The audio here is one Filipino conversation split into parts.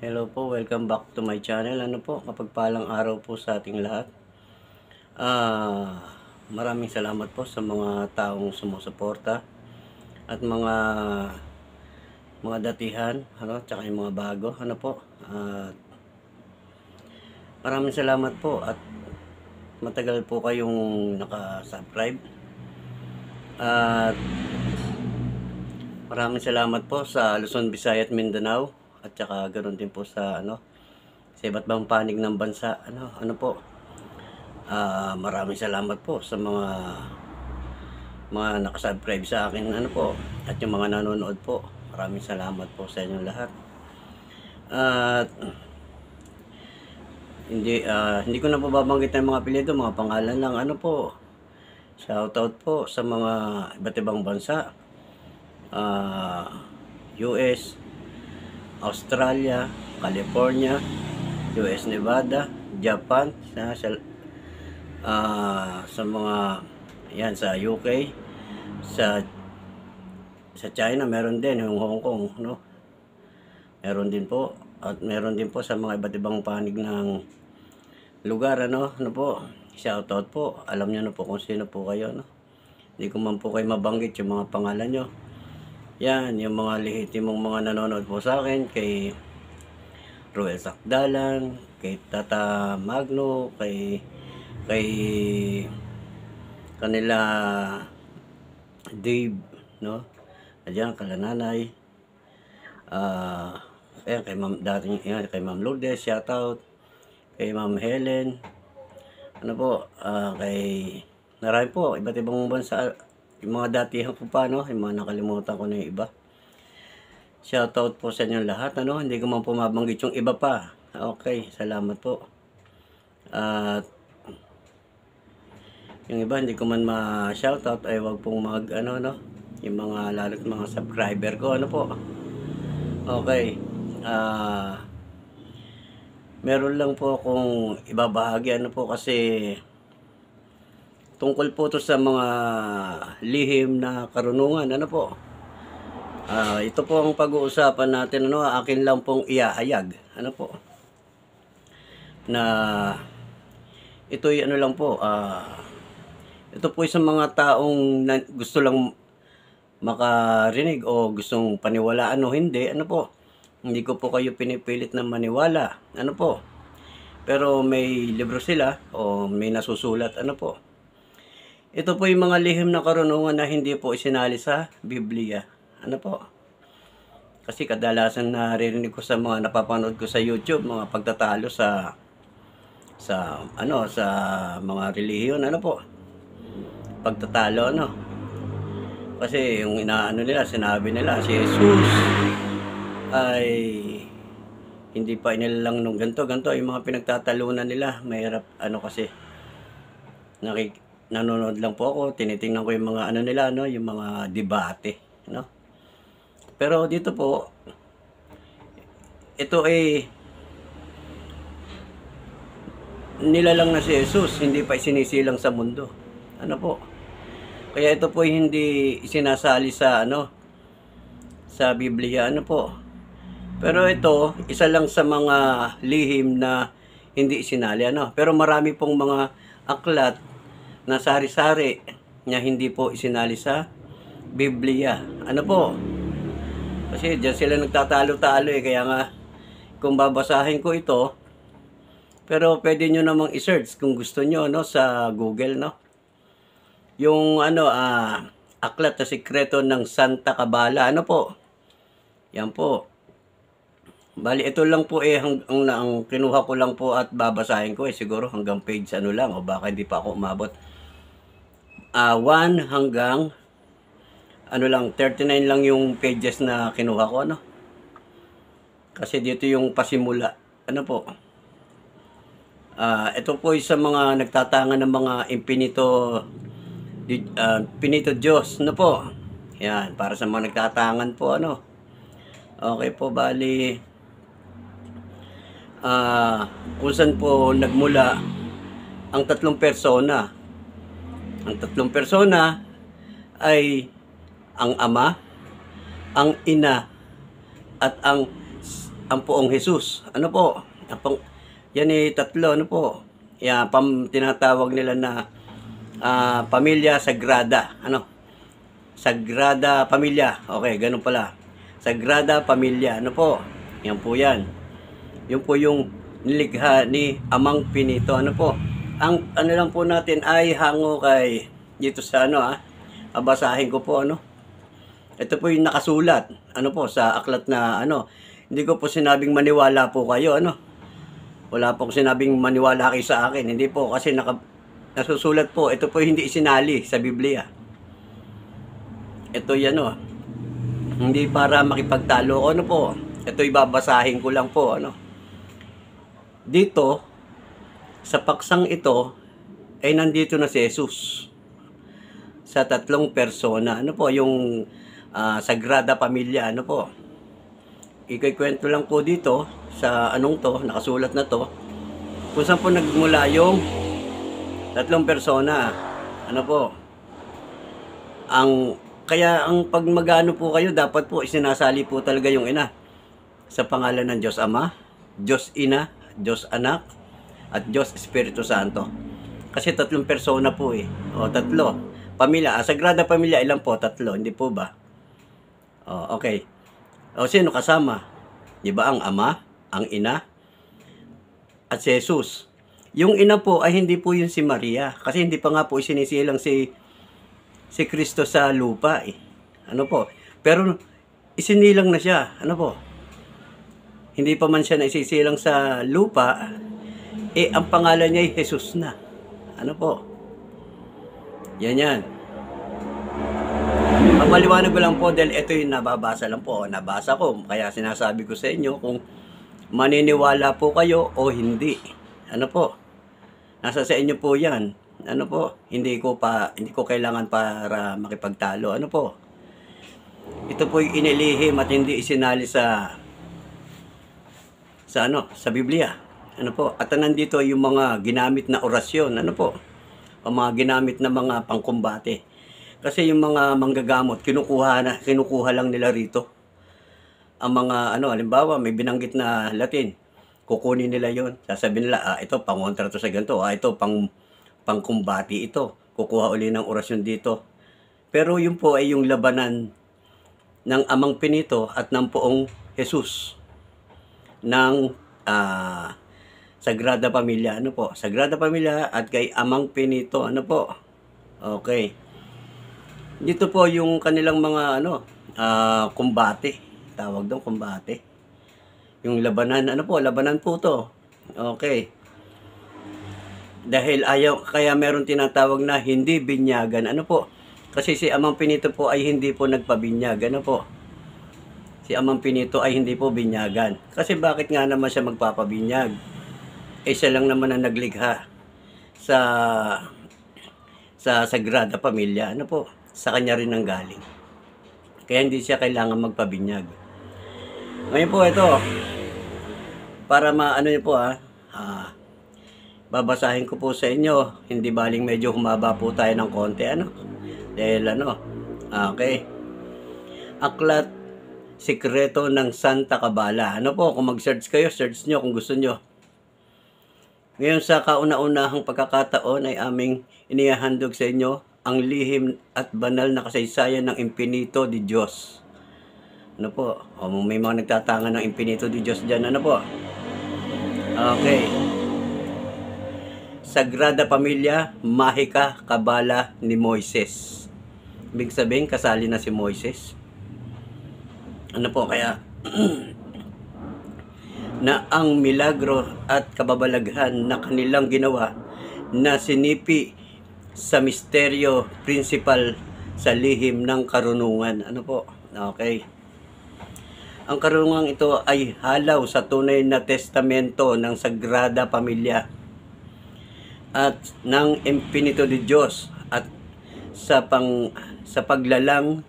Hello po, welcome back to my channel. Ano po, mapagpalang araw po sa ating lahat. Maraming salamat po sa mga taong sumusuporta at mga datihan, tsaka yung mga bago, maraming salamat po at matagal po kayong naka-subscribe. At maraming salamat po sa Luzon, Visayas at Mindanao. At saka ganoon din po sa sa iba't ibang panig ng bansa. Maraming salamat po sa mga nakasubscribe sa akin at yung mga nanonood po. Maraming salamat po sa inyong lahat. At hindi ko na po babanggit ang mga apelyido, mga pangalan lang. Shoutout po sa mga iba't ibang bansa. US, Australia, California, US Nevada, Japan, sa mga yan, sa UK, sa China meron din, yung Hong Kong, meron din po, at meron din po sa mga iba't ibang panig ng lugar, shoutout po. Alam niyo na po kung sino po kayo, hindi ko man po kayo mabanggit yung mga pangalan nyo. Yan, yung mga lehitimong mga nanonood po sa akin, kay Ruel Sakdalan, kay Tata Magno, kay kanila Dave, Ayan, kalananay. Ayan, kay Ma'am Lourdes, shoutout. Kay Ma'am Helen. Kay marami po, iba't ibang bansa. Yung mga datihan ko pa, yung mga nakalimutan ko na yung iba. Shoutout po sa inyo lahat, Hindi ko man po mabanggit yung iba pa. Okay, salamat po. At yung iba hindi ko man ma-shoutout ay wag pong yung mga lalo't mga subscriber ko, Okay. Meron lang po akong ibabahagi, kasi tungkol po to sa mga lihim na karunungan, ito po ang pag-uusapan natin, akin lang pong iahayag, na ito'y ito po sa mga taong gusto lang makarinig o gustong paniwalaan o hindi, hindi ko po kayo pinipilit na maniwala, pero may libro sila o may nasusulat, Ito po yung mga lihim na karunungan na hindi po isinali sa Biblia. Kasi kadalasan naririnig ko sa mga napapanood ko sa YouTube, mga pagtatalo sa mga relihiyon, Pagtatalo, Kasi yung sinabi nila si Jesus ay hindi pa inilalang nung ganto, yung mga pinagtatalunan nila, mahirap kasi nanonood lang po ako, tinitingnan ko yung mga nila, yung mga debate, Pero dito po, ito ay nilalang na si Jesus, hindi pa isinisilang sa mundo. Kaya ito po hindi isinasali sa sa Biblia, Pero ito, isa lang sa mga lihim na hindi isinali, Pero marami pong mga aklat na sari-sari na hindi po isinali sa Biblia. Kasi diyan sila nagtatalo-talo kaya nga kung babasahin ko ito, pero pwede nyo namang i-search kung gusto nyo sa Google, yung aklat na sikreto ng Santa Kabala, yan po. Bali, ito lang po ang kinuha ko lang po at babasahin ko siguro hanggang page lang o baka hindi pa ako umabot. 1 hanggang 39 lang yung pages na kinuha ko, Kasi dito yung pasimula, ito po sa mga nagtatangan ng mga Infinito Diyos, Yan, para sa mga nagtatangan po, Okay po, bali, kung saan po nagmula ang tatlong persona. Ang tatlong persona ay ang Ama, ang Ina, at ang ang poong Jesus. Ano po? Yan tatlo, ano po? Yan, tinatawag nila na Pamilya Sagrada. Ano? Sagrada Pamilya. Okay, ganun pala. Sagrada Pamilya. Ano po? Yan po yan. Yun po yung nilikha ni Amang Pinito. Ano po? Ang ano lang po natin ay hango kay dito sa basahin ko po Ito po yung nakasulat. Ano po sa aklat na hindi ko po sinabing maniwala po kayo Wala po sinabing maniwala kayo sa akin. Hindi po kasi nasusulat po. Ito po hindi isinali sa Biblia. Ito yan Hindi para makipagtalo ko po. Ito ibabasahin ko lang po Dito sa paksang ito ay nandito na si Jesus sa tatlong persona. Ano po yung Sagrada Pamilya, Ikikwento lang po dito sa nakasulat na to, kung saan po nagmula yung tatlong persona. Kaya ang pag magano po kayo, dapat po isinasali po talaga yung ina sa pangalan ng Diyos Ama, Diyos Ina, Diyos Anak, at Diyos Espiritu Santo. Kasi tatlong persona po tatlo. Pamilya, Sagrada Pamilya, ilan po? Tatlo, hindi po ba? Okay. Sino kasama? Di ba ang Ama, ang Ina, at si Jesus. Yung Ina po ay hindi po yun si Maria. Kasi hindi pa nga po isinisilang si Kristo sa lupa Pero isinilang na siya. Hindi pa man siya naisisilang sa lupa, ang pangalan niya ay Jesus na. Yan. Maliwanag ko lang po dahil ito yung nababasa lang po. Nabasa ko. Kaya sinasabi ko sa inyo kung maniniwala po kayo o hindi. Nasa sa inyo po yan. Hindi ko kailangan para makipagtalo. Ito po yung inilihim at hindi isinali sa Biblia. At nandito yung mga ginamit na orasyon. O mga ginamit na mga pangkumbate. Kasi yung mga manggagamot, kinukuha lang nila rito. Ang mga halimbawa, may binanggit na Latin, kukunin nila yon. Sasabihin nila, ito pangontra to sa ganito, ito pangkumbati ito. Kukuha uli ng orasyon dito. Pero yun po ay yung labanan ng Amang Pinito at ng poong Jesus ng Sagrada Pamilya. Sagrada Pamilya at kay Amang Pinito. Okay. Dito po yung kanilang mga kumbate. Tawag doon kumbate. Yung labanan, labanan po to. Okay. Dahil kaya meron tinatawag na hindi binyagan. Kasi si Amang Pinito po ay hindi po nagpabinyag. Si Amang Pinito ay hindi po binyagan. Kasi bakit nga naman siya magpapabinyag? Siya lang naman ang naglikha sa Sagrada Pamilya. Sa kanya rin ang galing. Kaya hindi siya kailangan magpabinyag. Ngayon po ito, para niyo po babasahin ko po sa inyo. Hindi baling medyo humaba po tayo ng konti Dahil okay. Aklat Sikreto ng Santa Kabala. Kung mag-search kayo, search nyo kung gusto nyo. Ngayon sa kauna-unahang pagkakataon ay aming inihahandog sa inyo ang lihim at banal na kasaysayan ng Impinito di Diyos. May mga nagtatanga ng Impinito di Diyos dyan. Okay. Sagrada Pamilya, Mahika Kabala ni Moises. Ibig sabihin, kasali na si Moises. Kaya na ang milagro at kababalaghan na kanilang ginawa na sinipi sa misteryo principal sa lihim ng karunungan. Okay. Ang karunungan ito ay halaw sa tunay na testamento ng Sagrada Pamilya at ng Impinito de Diyos at sa paglalang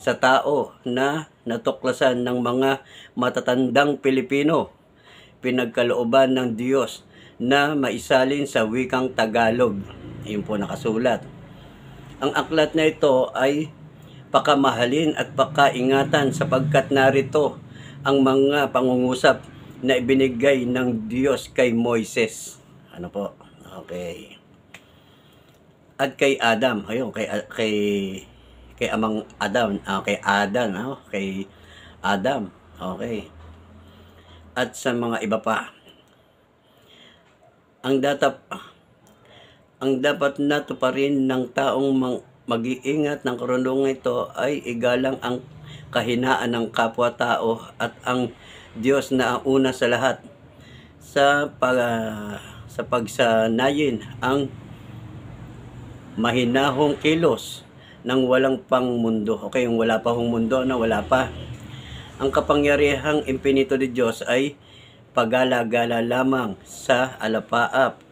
sa tao na natuklasan ng mga matatandang Pilipino, pinagkalooban ng Diyos na maisalin sa wikang Tagalog. Ayun po nakasulat. Ang aklat na ito ay pakamahalin at pakaingatan sapagkat narito ang mga pangungusap na ibinigay ng Diyos kay Moises. Ano po? Okay. At kay Adam, ayun, kay amang Adam, kay Adan, kay Adam. Okay. At sa mga iba pa. Ang dapat na tuparin ng taong mag-iingat ng karunungan ito ay igalang ang kahinaan ng kapwa-tao at ang Diyos na ang una sa lahat. Sa pagsanayin ang mahinahong kilos ng walang pangmundo. Okay, yung wala pa hong mundo na wala pa. Ang kapangyarihang impinito ni Diyos ay pagala-gala lamang sa alapaap.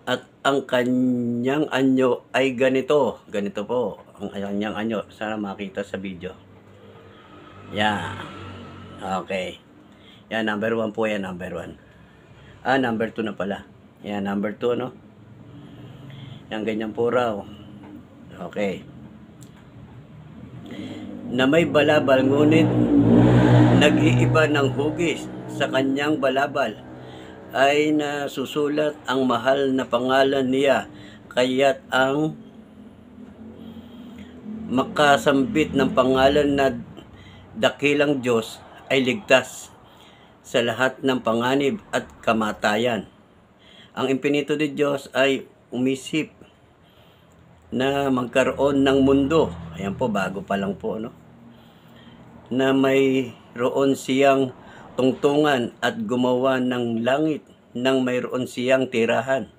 At ang kanyang anyo ay ganito. Ganito po ang kanyang anyo. Sana makita sa video. Yan. Okay. Yan, number 1 po yan, number 1. Number 2 na pala. Yan, number 2, no? Yan, ganyan po raw. Okay. Na may balabal, ngunit nag-iiba ng hugis sa kanyang balabal, ay nasusulat ang mahal na pangalan niya, kaya't ang makasambit ng pangalan na dakilang Diyos ay ligtas sa lahat ng panganib at kamatayan. Ang impinito ni Diyos ay umisip na magkaroon ng mundo. Ayan po, bago pa lang po, no? Na mayroon siyang tungtungan at gumawa ng langit nang mayroon siyang tirahan.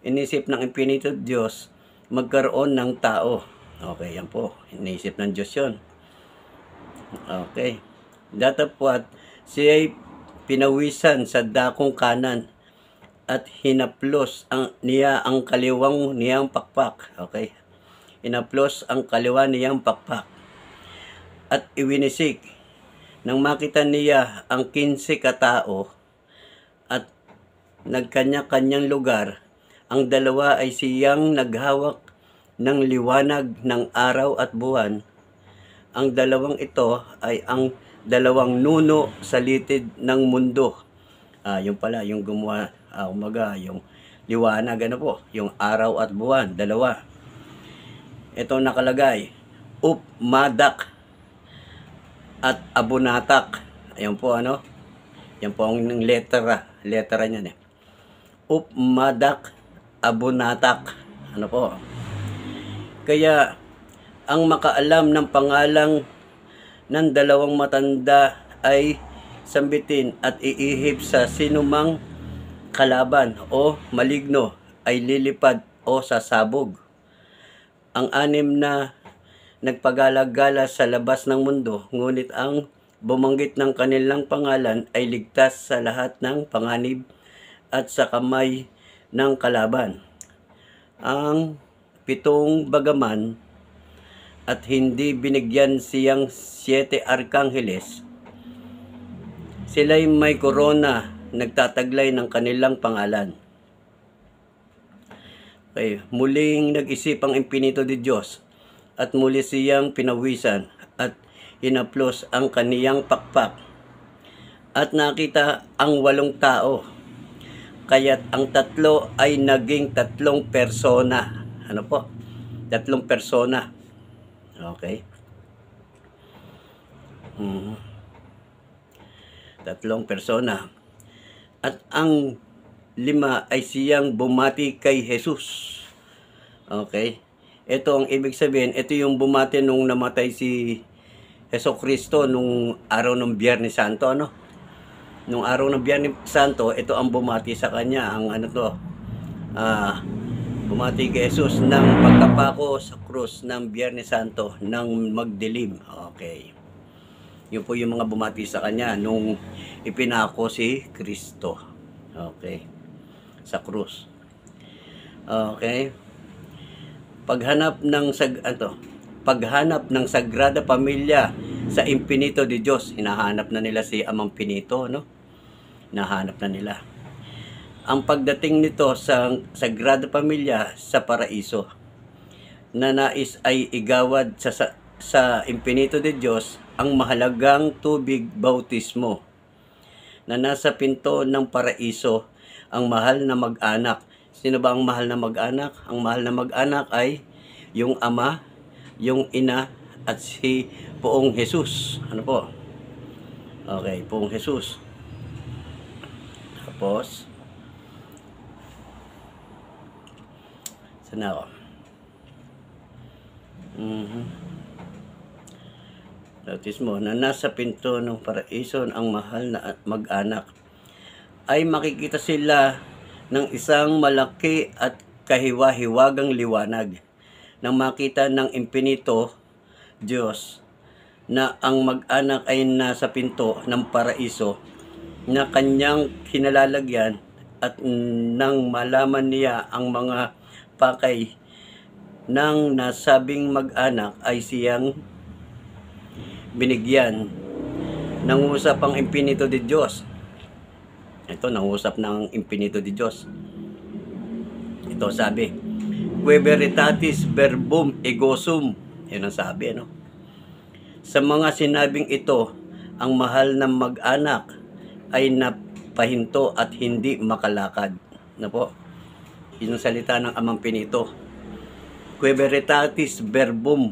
Inisip ng impinito Diyos magkaroon ng tao. Okay, yan po. Inisip ng Diyos yun. Okay. Datapwat siya'y pinawisan sa dakong kanan at hinaplos niya ang kaliwang niyang pakpak. Okay. Hinaplos ang kaliwa niyang pakpak at iwinisik. Nang makita niya ang 15 katao at nagkanya-kanyang lugar, ang dalawa ay siyang naghawak ng liwanag ng araw at buwan. Ang dalawang ito ay ang dalawang nuno sa litid ng mundo. Yung pala, yung gumawa, yung liwanag, ano po, yung araw at buwan, dalawa. Ito nakalagay, Upmadak at Abunatak. Ayan po, ano? Yan po ang lettera niyan, Upmadak, Abunatak. Ano po? Kaya ang makaalam ng pangalang ng dalawang matanda ay sambitin at iihip sa sinumang kalaban o maligno ay lilipad o sasabog. Ang 6 na nagpagala-gala sa labas ng mundo, ngunit ang bumanggit ng kanilang pangalan ay ligtas sa lahat ng panganib at sa kamay ng kalaban. Ang 7 bagaman at hindi binigyan siyang 7 arkangheles, sila'y may korona nagtataglay ng kanilang pangalan. Okay. Muling nag-isip ang impinito de Diyos at muli siyang pinawisan at hinaplos ang kaniyang pakpak at nakita ang 8 tao, kaya't ang 3 ay naging 3 persona. Ano po? 3 persona. Okay. 3 persona. At ang 5 ay siyang bumati kay Jesus. Okay. Ito ang ibig sabihin, ito yung bumati nung namatay si Jesucristo nung araw ng Biyernes Santo, ano? Nung araw ng Biyernes Santo, ito ang bumati sa kanya, ang ano to, bumati kay Jesus ng pagkapako sa krus ng Biyernes Santo ng magdilim. Okay. Yun po yung mga bumati sa kanya nung ipinako si Kristo. Okay. Sa krus. Okay. Paghanap ng Sagrada Pamilya sa impinito de Diyos. Hinahanap na nila si Amang Pinito, no? Hinahanap na nila. Ang pagdating nito sa Sagrada Pamilya sa paraiso, na nais ay igawad sa impinito de Diyos ang mahalagang tubig bautismo na nasa pinto ng paraiso, ang mahal na mag-anak. Sino ba ang mahal na mag-anak? Ang mahal na mag-anak ay yung ama, yung ina, at si Poong Jesus. Ano po? Okay, Poong Jesus. Tapos, sana ako? Bautismo na nasa pinto ng paraiso ang mahal na mag-anak, ay makikita sila ng isang malaki at kahiwa-hiwagang liwanag nang makita ng impinito Diyos na ang mag-anak ay nasa pinto ng paraiso na kanyang kinalalagyan, at nang malaman niya ang mga pakay ng nasabing mag-anak ay siyang binigyan. Nangusap ang impinito de Diyos. Ito, nangusap ng impinito de Diyos. Ito sabi, Que veritatis verbum ego sum. Yun ang sabi, ano? Sa mga sinabing ito, ang mahal na mag-anak ay napahinto at hindi makalakad. Ano po? Yun ang salita ng amang pinito. Que veritatis verbum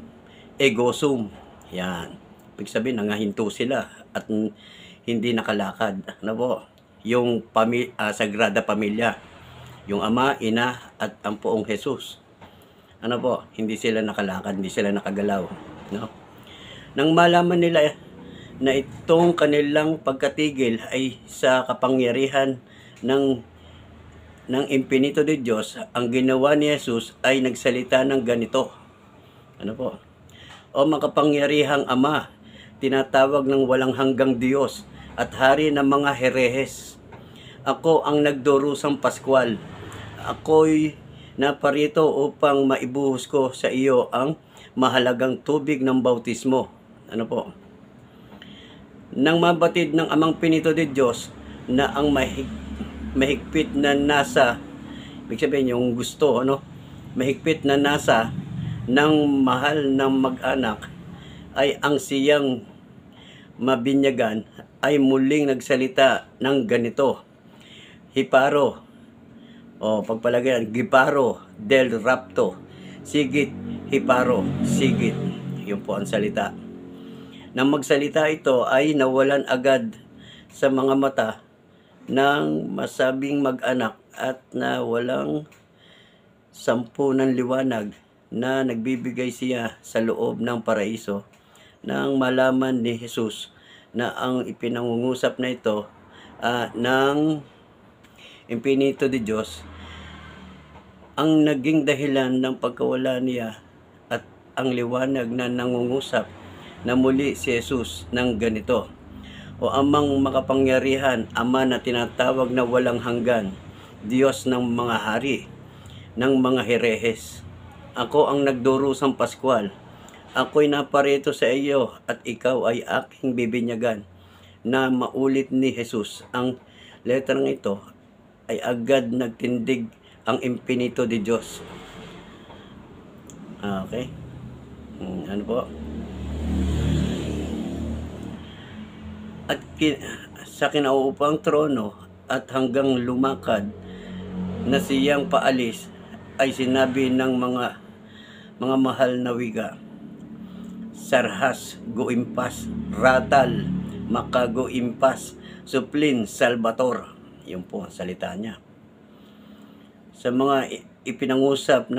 ego sum. Yan. Ibig sabihin, nangahinto sila at hindi nakalakad. Ano po? Yung Sagrada Pamilya. Yung ama, ina, at ang Poong Jesus. Ano po? Hindi sila nakalakad, hindi sila nakagalaw. No? Nang malaman nila na itong kanilang pagkatigil ay sa kapangyarihan ng impinito de Diyos, ang ginawa ni Jesus ay nagsalita ng ganito. Ano po? O makapangyarihang Ama, tinatawag ng walang hanggang Diyos at hari ng mga herehes. Ako ang nagdurusang Paskwal. Ako'y naparito upang maibuhos ko sa iyo ang mahalagang tubig ng bautismo. Ano po? Nang mabatid ng amang pinito de Diyos na ang mahigpit na nasa, ibig sabihin yung gusto, ano? Mahigpit na nasa ng mahal ng mag-anak ay ang siyang mabinyagan, ay muling nagsalita ng ganito. Hiparo, o pagpalagyan, Giparo del rapto, sigit, hiparo, sigit. Yun po ang salita. Nang magsalita ito ay nawalan agad sa mga mata ng masabing mag-anak at na walang sampu ng liwanag na nagbibigay siya sa loob ng paraiso. Nang malaman ni Jesus na ang ipinangungusap na ito ng impinito de Diyos ang naging dahilan ng pagkawala niya at ang liwanag na nangungusap na muli si Jesus ng ganito. O amang makapangyarihan, Ama na tinatawag na walang hanggan, Diyos ng mga hari, ng mga herehes. Ako ang nagdurusang Paskwal. Ako'y naparito sa iyo at ikaw ay aking bibinyagan. Na maulit ni Jesus ang letrang ito ay agad nagtindig ang impinito de Diyos. Okay? Ano po? At sa kinauupang trono at hanggang lumakad na siyang paalis ay sinabi ng mga mahal na wika, Sarhas, Goimpas, Ratal, Makagoimpas, Suplin, Salvator. Yun po ang salita niya. Sa mga ipinangusap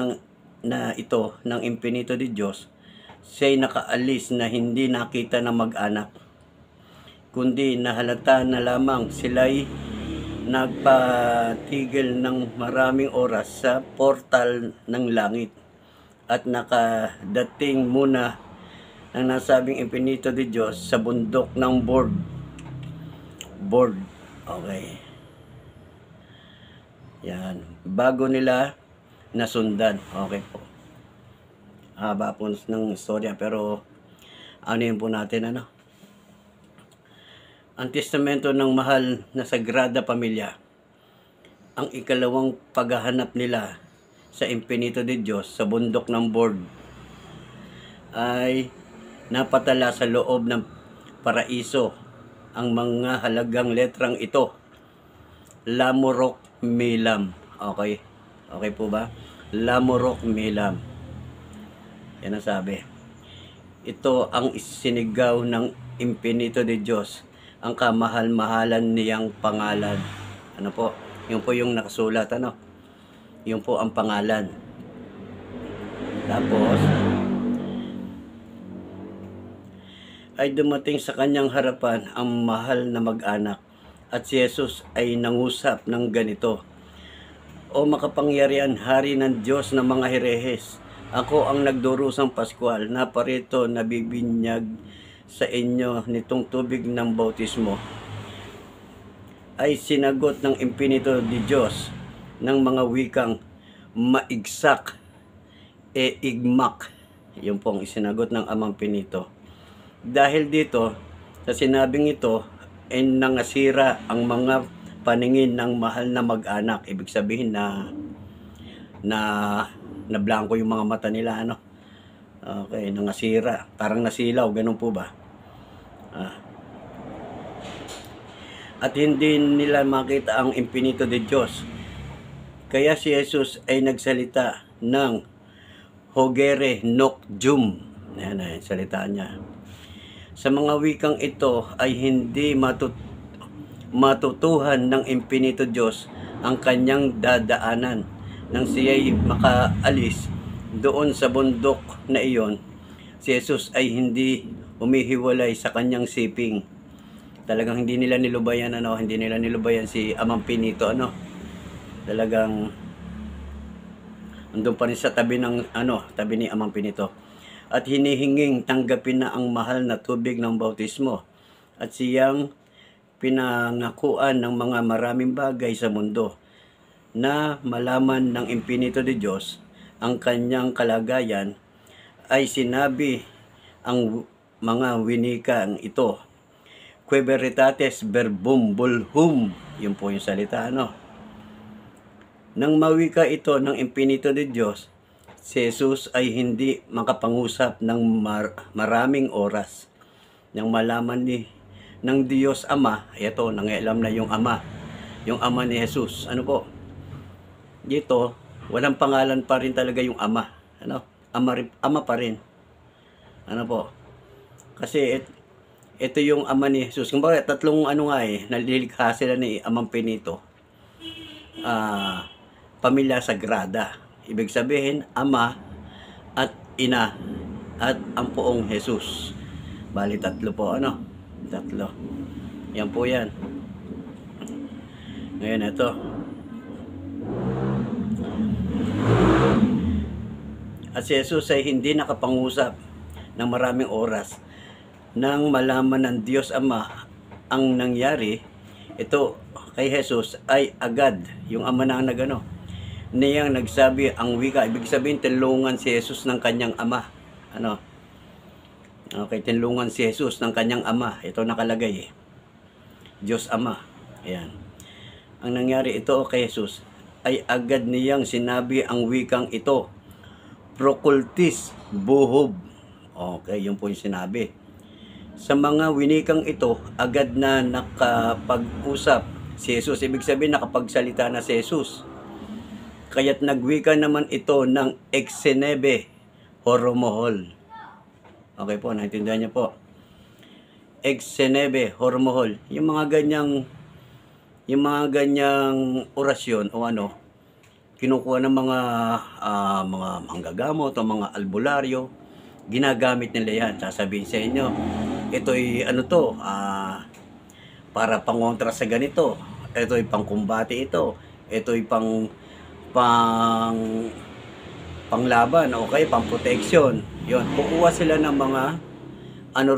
na ito ng impinito de Diyos, siya'y nakaalis na hindi nakita ng mag-anak, kundi nahalata na lamang sila'y nagpatigil ng maraming oras sa portal ng langit at nakadating muna ng nasabing impinito de Diyos sa bundok ng Bord. Okay. Yan. Bago nila nasundan. Okay po. Haba po ng istorya pero ano yun po natin, ano? Ang testamento ng mahal na Sagrada Pamilya. Ang ikalawang paghahanap nila sa impinito de Diyos sa bundok ng Bord ay napatala sa loob ng paraiso. Ang mga halagang letrang ito, Lamorok Milam. Okay? Okay po ba? Lamorok Milam. Yan ang sabi. Ito ang isinigaw ng impinito de Diyos, ang kamahal-mahalan niyang pangalan. Ano po? Yun po yung nakasulat, ano? Yun po ang pangalan. Tapos, ay dumating sa kanyang harapan ang mahal na mag-anak, at si Jesus ay nangusap ng ganito: O makapangyarihan, hari ng Diyos ng mga herehes, ako ang nagdurusang Pascual na parito nabibinyag sa inyo nitong tubig ng bautismo. Ay sinagot ng impinito di Diyos ng mga wikang maigsak igmak. Yun po ang isinagot ng Amang Pinito. Dahil dito, sa sinabing ito, ay nangasira ang mga paningin ng mahal na mag-anak. Ibig sabihin na blanco yung mga mata nila, ano? Okay, nangasira. Parang nasilaw, ganun po ba? At hindi nila makita ang impinito de Diyos. Kaya si Jesus ay nagsalita ng Hogere Nok Jum. Ayan ay salita niya. Sa mga wikang ito ay hindi matutuhan ng impinito Diyos ang kanyang dadaanan nang siya'y makaalis doon sa bundok na iyon. Si Jesus ay hindi humihiwalay sa kanyang siping. Talagang hindi nila nilubayan, ano, hindi nila nilubayan si Amang Pinito, ano. Talagang andun pa rin sa tabi ng tabi ni Amang Pinito. At hinihinging tanggapin na ang mahal na tubig ng bautismo at siyang pinangakuan ng mga maraming bagay sa mundo na malaman ng impinito de Diyos ang kanyang kalagayan. Ay sinabi ang mga winikang ito, Que veritates verbum volhum. Yun po yung salita, ano. Nang mawika ito ng impinito de Diyos, si Jesus ay hindi makapangusap ng maraming oras. Nang malaman ng Diyos Ama, ito, nangialam na yung Ama. Yung Ama ni Jesus. Ano po? Dito, walang pangalan pa rin talaga yung Ama. Ano? Ama pa rin. Ano po? Kasi ito yung Ama ni Jesus. Kung bakit tatlong nalilikha sila ni Amang Pinito. Pamilya Sagrada. Ibig sabihin, Ama at Ina at ang Poong Jesus. Bali, tatlo po, ano? Tatlo. Yan po yan. Ngayon, ito. At si Jesus ay hindi nakapangusap ng maraming oras. Nang malaman ng Diyos Ama ang nangyari, ito kay Jesus ay agad, yung Ama na nagano, niyang nagsabi ang wika. Ibig sabihin, tinulungan si Jesus ng kanyang Ama. Ano? Okay, tinulungan si Jesus ng kanyang Ama. Ito nakalagay Diyos Ama. Ayan. Ang nangyari ito kay Jesus ay agad niyang sinabi ang wikang ito, Prokultis buhub. Okay, yun po yung sinabi. Sa mga winikang ito, agad na nakapag-usap si Jesus. Ibig sabihin, nakapagsalita na si Jesus. Kaya't nagwika naman ito ng Exenebe Horomohol. Okay po, naintindihan niyo po. Exenebe Horomohol. Yung mga ganyang orasyon o ano, kinukuha ng mga manggagamot o mga albularyo, ginagamit nila yan. Sasabihin sa inyo, ito'y para pangontra sa ganito. Ito'y pangkumbati ito. Ito'y panglaban, okay, pang-protection. Yun, kukuha sila ng mga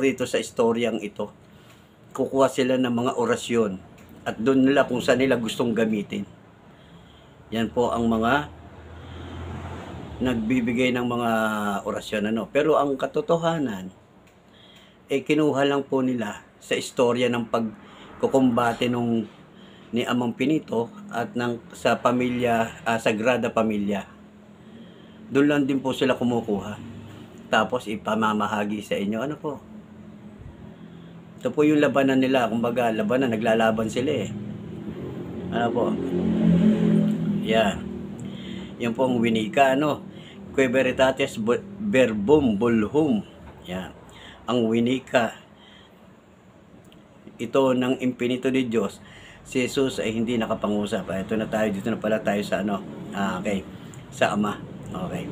rito sa istoryang ito. Kukuha sila ng mga orasyon at doon nila kung saan nila gustong gamitin. Yan po ang mga nagbibigay ng mga orasyon, ano. Pero ang katotohanan kinuha lang po nila sa istorya ng pagkukumbate ni Amang Pinito at sa pamilya, Sagrada Pamilya. Doon lang din po sila kumukuha. Tapos ipamamahagi sa inyo. Ano po? Ito po yung labanan nila. Kumbaga, labanan, naglalaban sila eh. Ano po? Yan. Yan po ang winika, ano? Que veritatis verbum bulhum. Yan. Ang winika, ito ng impinito de Diyos, si Jesus ay hindi nakapangusap. Ito na tayo, dito na pala tayo sa ano? Okay. Sa Ama. Okay.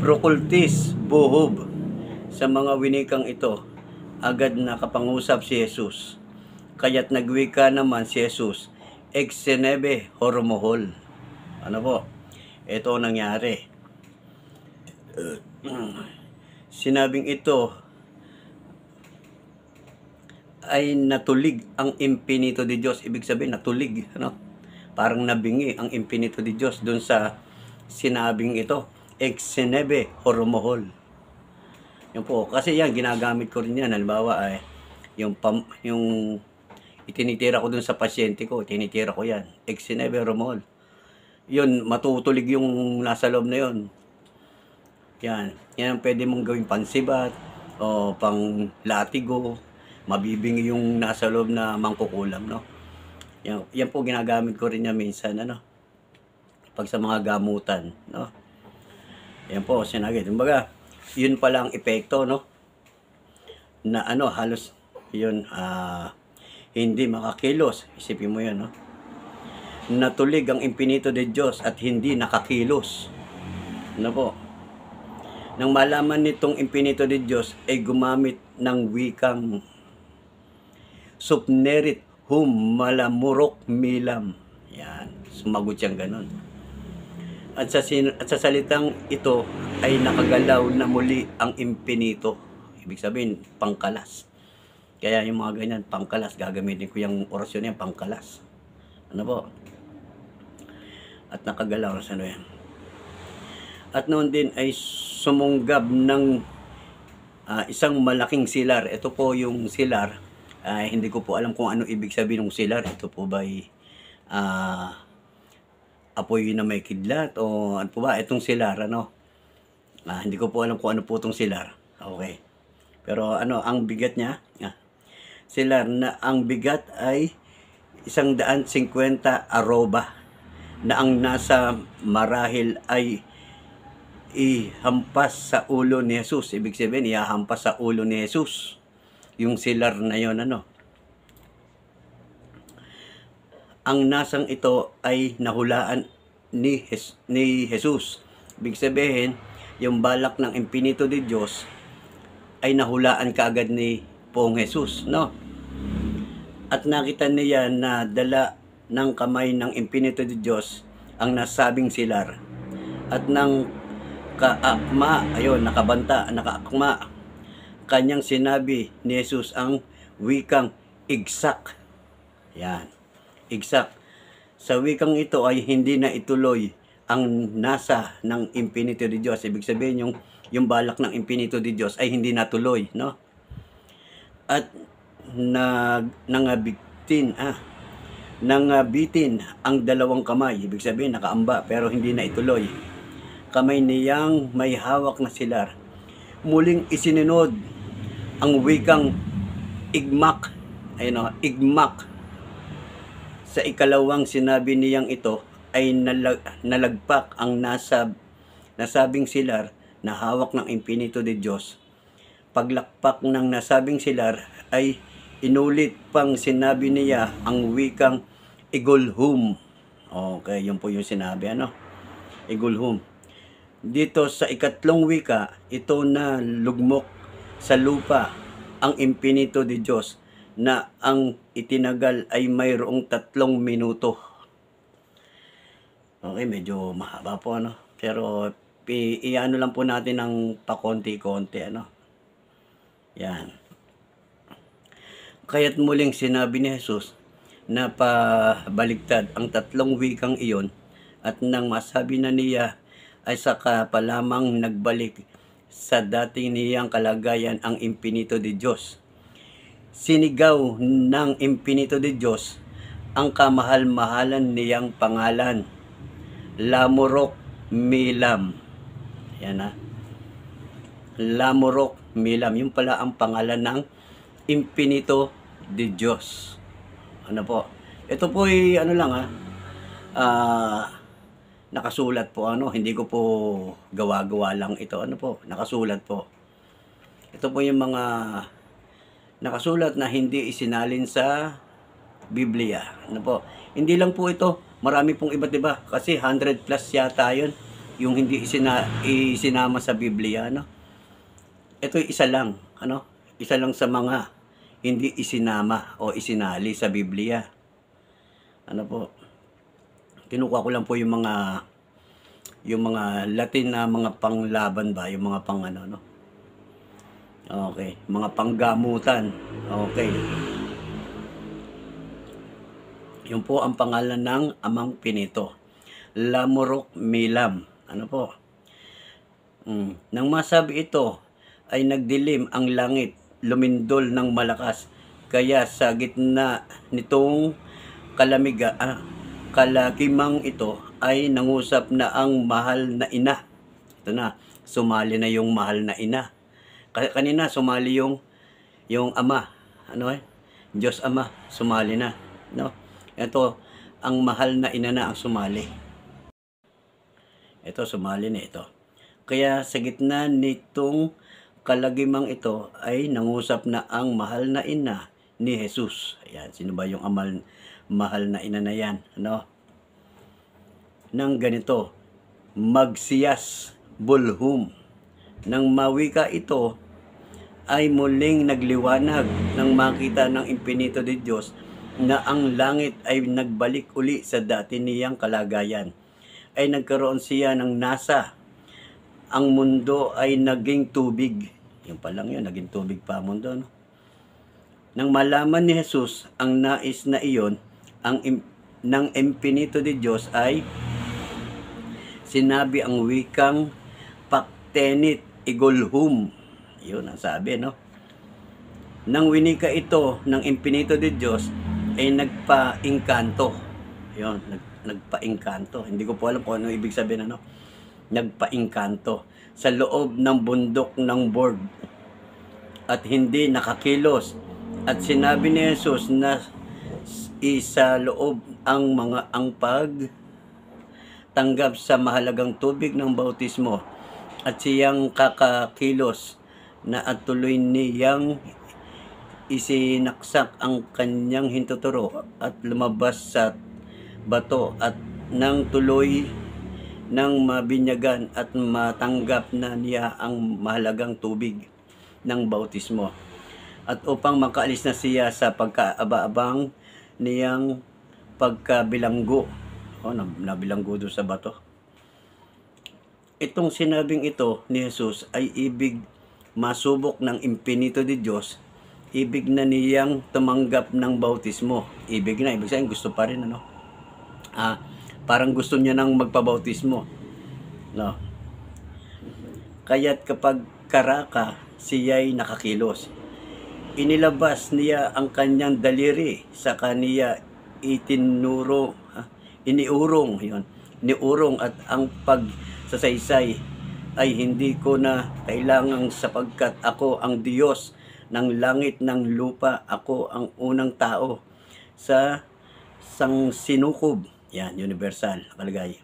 Procultis buhub. Sa mga winikang ito, agad nakapangusap si Jesus. Kaya't nagwika naman si Jesus, Exenebe hormohol. Ano po? Ito ang nangyari. Sinabing ito ay natulig ang impinito de Diyos. Ibig sabihin, natulig. Ano? Parang nabingi ang impinito de Diyos dun sa sinabing ito. Exenebe hormohol. Yan po. Kasi yan, ginagamit ko rin yan. Halimbawa, ay, yung itinitira ko dun sa pasyente ko. Itinitira ko yan. Exenebe hormohol. Yun, matutulig yung nasa loob na yun. Yan. Yan ang pwede mong gawing pansibat o pang latigo. Mabibingi yung nasa loob na mangkukulam, no? Yan po ginagamit ko rin yan minsan, ano? Pag sa mga gamutan, no? Yan po, sinagit. Kumbaga, yun pala ang epekto, no? Na ano, halos yun, hindi makakilos. Isipin mo yan, no? Natulig ang impinito de Diyos at hindi nakakilos. Ano po? Nang malaman nitong impinito de Diyos ay gumamit ng wikang subnerit hum malamurok milam. Yan. Sumagot siyang ganon. At sa salitang ito ay nakagalaw na muli ang impinito. Ibig sabihin, pangkalas. Kaya yung mga ganyan, pangkalas. Gagamitin ko yung orasyon niya, pangkalas. Ano po? At nakagalaw sa ano yan. At noon din ay sumunggab ng isang malaking silar. Ito po yung silar. Hindi ko po alam kung ano ibig sabihin ng silar. Ito po ba ay apoy na may kidlat o ano po ba? Itong silar, ano? Hindi ko po alam kung ano po itong silar. Okay. Pero ano, ang bigat niya, silar na ang bigat ay 150 aroba na ang nasa marahil ay ihampas sa ulo ni Jesus. Ibig sabihin, ihahampas sa ulo ni Jesus. Yung silar na yon, ano. Ang nasang ito ay nahulaan ni Jesus. Ibig sabihin, yung balak ng impinito de Diyos ay nahulaan kaagad ni Pong Jesus, no? At nakita niya na dala ng kamay ng impinito de Diyos ang nasabing silar. At nang kaakma, ayun, nakaakma, kanyang sinabi ni Jesus ang wikang igsak. Yan, igsak. Sa wikang ito ay hindi na ituloy ang nasa ng impinito de Diyos. Ibig sabihin, yung balak ng impinito de Diyos ay hindi natuloy, no? At nangabitin ang dalawang kamay. Ibig sabihin, nakaamba, pero hindi na ituloy. Kamay niyang may hawak na silar. Muling isininod ang wikang igmak. Ayun, igmak. Sa ikalawang sinabi niyang ito ay nalagpak ang nasabing silar na hawak ng impinito de Diyos. Paglakpak ng nasabing silar ay inulit pang sinabi niya ang wikang igulhum. Okay, yun po yung sinabi, ano? Igulhum. Dito sa ikatlong wika, ito na lugmok sa lupa ang impinito de Diyos na ang itinagal ay mayroong 3 minuto. Okay, medyo mahaba po, ano? Pero iano lang po natin ng pakonti-konti, ano? Yan. Kaya't muling sinabi ni Jesus na pabaligtad ang 3 wikang iyon at nang masabi na niya ay saka pa lamang nagbalik sa dating niyang kalagayan ang impinito de Diyos. Sinigaw ng impinito de Diyos ang kamahal-mahalan niyang pangalan, Lamurok Milam. Yan, Lamurok Milam. Yung pala ang pangalan ng Infinito de Dios. Ano po? Ito po ay ano lang nakasulat po hindi ko po gawa-gawa lang ito. Ano po? Nakasulat po. Ito po yung mga nakasulat na hindi isinalin sa Biblia. Ano po? Hindi lang po ito. Marami pong iba't iba. Kasi 100 plus yata yun. Yung hindi isinama sa Biblia. Ano? Ito isa lang. Ano? Isa lang sa mga hindi isinama o isinali sa Biblia. Ano po? Kinukuha ko lang po yung mga Latin na mga panglaban ba, yung mga pang no? Okay, mga panggamutan. Okay. Yun po ang pangalan ng Amang Pinito. Lamorok Milam. Ano po? Nang masabi ito, ay nagdilim ang langit, lumindol ng malakas. Kaya sa gitna nitong kalagimang ito ay nangusap na ang mahal na ina. Ito na, sumali na yung mahal na ina. Kanina sumali yung ama. Ano Diyos Ama, sumali na. No? Ito, ang mahal na ina na ang sumali. Ito, sumali na ito. Kaya sa gitna nitong kalagimang ito ay nangusap na ang mahal na ina ni Jesus. Ayan, sino ba yung mahal na ina na yan? Ano? Nang ganito, magsiyas bulhum. Nang mawika ito, ay muling nagliwanag nang makita ng Infinito de Dios na ang langit ay nagbalik uli sa dati niyang kalagayan. Ay nagkaroon siya ng nasa. Ang mundo ay naging tubig. Yung pa lang yun, naging tubig pa ang mundo. No? Nang malaman ni Jesus ang nais na iyon, ng Infinito de Dios ay sinabi ang wikang paktenit igolhum. Yun ang sabi, no? Nang winika ito ng Infinito de Dios, ay nagpa-engkanto. Yun, nagpa-engkanto. Hindi ko po alam kung ano ibig sabihin, ano? Nagpa-engkanto sa loob ng bundok ng Borg at hindi nakakilos. At sinabi ni Jesus na isa loob ang pagtanggap sa mahalagang tubig ng bautismo at siyang kakakilos na at tuloy niyang isinaksak ang kanyang hintuturo at lumabas sa bato at nang tuloy nang mabinyagan at matanggap na niya ang mahalagang tubig ng bautismo. At upang makaalis na siya sa pagkaaba-abang niyang pagkabilanggo. Nabilanggo doon sa bato. Itong sinabing ito ni Jesus ay ibig masubok ng Infinito de Dios. Ibig na niyang tumanggap ng bautismo. Ibig sabihin gusto pa rin, ano? Parang gusto niya nang magpabautismo. No? Kaya't kapag karaka, siya'y nakakilos. Inilabas niya ang kanyang daliri sa kaniya iniurong at ang pagsasaysay ay hindi ko na kailangang sapagkat ako ang Diyos ng langit ng lupa. Ako ang unang tao sa sangsinukob. Yan, universal, nakalagay.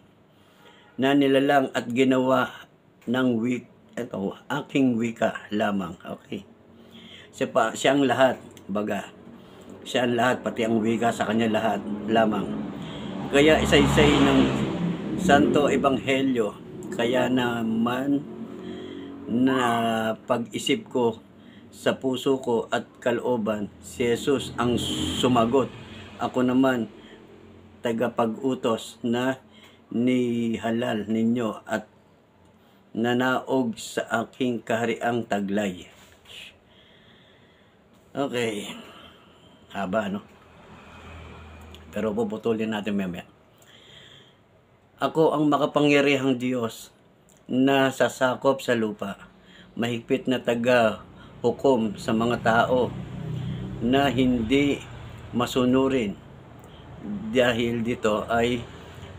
Na nilalang at ginawa ng aking wika lamang. Okay. Siya ang lahat, baga. Siya ang lahat, pati ang wika sa kanya lahat lamang. Kaya isa-isay ng Santo Ebanghelyo, kaya naman na pag-isip ko sa puso ko at kalooban, si Jesus ang sumagot. Ako naman, tagapag-utos na nihalal ninyo at nanaog sa aking kahariang taglay. Okay. Haba, no? Pero puputulin natin mamaya. Ako ang makapangyarihang Diyos na sasakop sa lupa. Mahigpit na taga-hukom sa mga tao na hindi masunurin. Dahil dito ay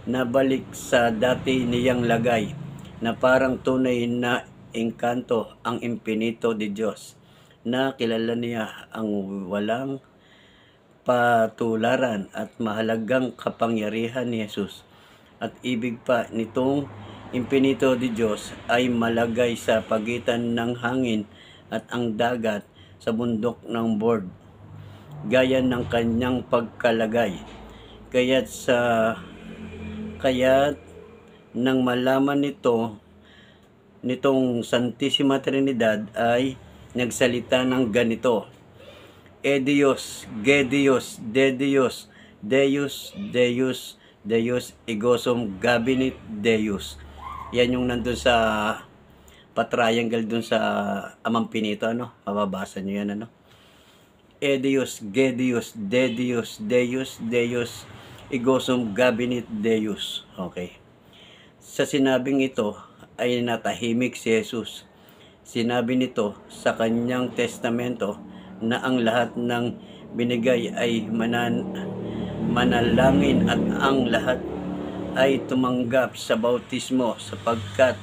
nabalik sa dati niyang lagay na parang tunay na engkanto ang Infinito de Dios na kilala niya ang walang patularan at mahalagang kapangyarihan ni Jesus. At ibig pa nitong impinito di Diyos ay malagay sa pagitan ng hangin at ang dagat sa bundok ng Bord, gaya ng kanyang pagkalagay. Kaya't nang malaman nitong Santissima Trinidad ay nagsalita ng ganito: E Dios, Ge Dios, De Dios, Deus, Deus, Deus, Egosum, Gabinit Deus. Yan yung nandun sa pa-triangle dun sa Amang Pinito, ano? Mababasa nyo yan, ano? E Dios, Ge Dios, De Dios, Deus, Deus, Egosum, Gabinit Deus. Okay. Sa sinabing ito ay natahimik si Jesus. Sinabi nito sa kanyang testamento na ang lahat ng binigay ay manalangin at ang lahat ay tumanggap sa bautismo sapagkat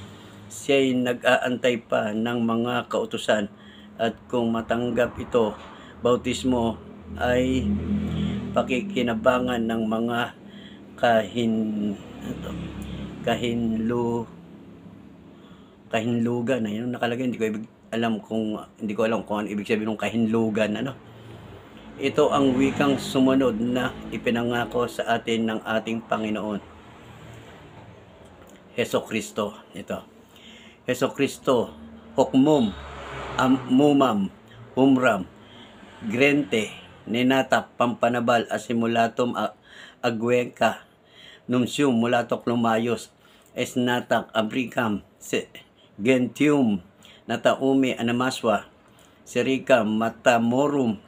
siya'y nag-aantay pa ng mga kautusan, at kung matanggap ito, bautismo ay pakikinabangan ng mga kahinlugan. Ayun nakalagay, hindi ko alam kung ano ibig sabihin ng kahinlugan, ano. Ito ang wikang sumunod na ipinangako sa atin ng ating Panginoon Hesukristo. Ito, Hesukristo, hukmum, mumam, humram, grente, ninatap, pampanabal, asimulatum, agweka, nunsium, mulatok, lumayos, esnatak, abricam, gentium, nataumi, anamaswa, sericam, matamorum,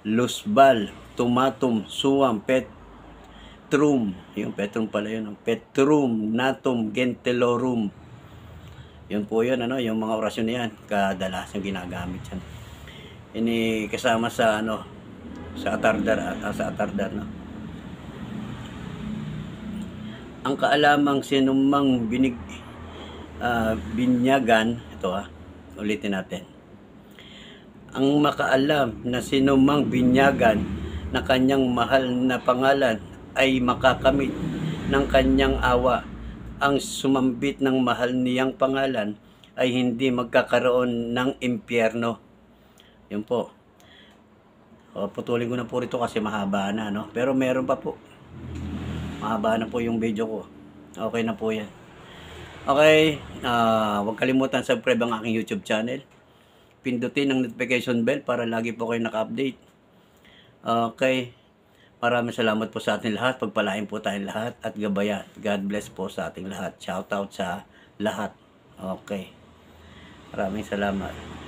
lusbal, tumatum, suwam, petrum, yung petrum pala yun, petrum, natum, gentelorum. Yun po yun, ano, yung mga orasyon na yan, kadalas yung ginagamit yan. Ini kasama sa, ano, sa atardar, no. Ang kaalamang sinumang binyagan, ito ulitin natin. Ang makaalam na sinumang binyagan na kanyang mahal na pangalan ay makakamit ng kanyang awa. Ang sumambit ng mahal niyang pangalan ay hindi magkakaroon ng impyerno. Yun po. Putulin ko na po rito kasi mahaba na, no? Pero meron pa po. Mahaba na po yung video ko. Okay na po yan. Okay, huwag kalimutan subscribe ang aking YouTube channel. Pindutin ang notification bell para lagi po kayo naka-update. Okay, maraming salamat po sa ating lahat. Pagpalain po tayong lahat at gabayan. God bless po sa ating lahat. Shout out sa lahat. Okay, maraming salamat.